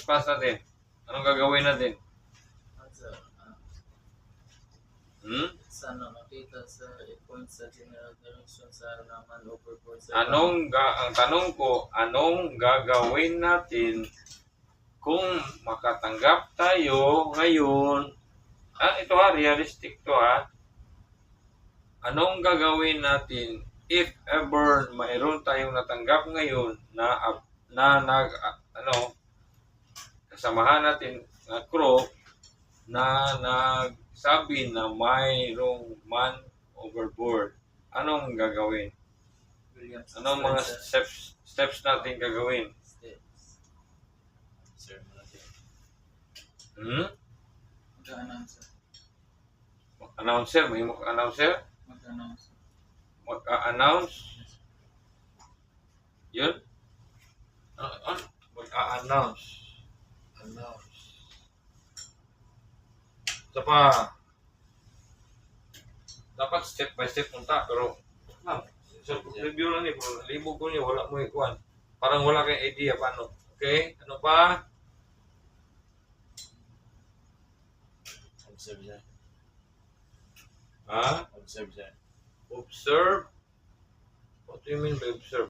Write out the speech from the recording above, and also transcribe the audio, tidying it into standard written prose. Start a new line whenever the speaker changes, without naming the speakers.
response natin? Anong gagawin natin?
Sana makita sa point sa general direction sa naman over 4 sa
Ang tanong ko, anong gagawin natin kung makatanggap tayo ngayon? Ito realistic to Anong gagawin natin if ever mayroon tayong natanggap ngayon na kasamahan natin na crew na nagsabi na mayroong man overboard? Anong gagawin? Anong mga steps natin gagawin?
Sir, natin.
Mag-announcer? May mag-announcer? Mag-a-announce? Yun? Mag-a-announce. Ito pa. Dapat step by step punta, pero review lang libog ko niyo, wala mo ikuan. Parang wala kayong idea paano. Okay? Ano pa?
Observe siya.
Observe.
Observe siya.
Observe? What do you mean by observe?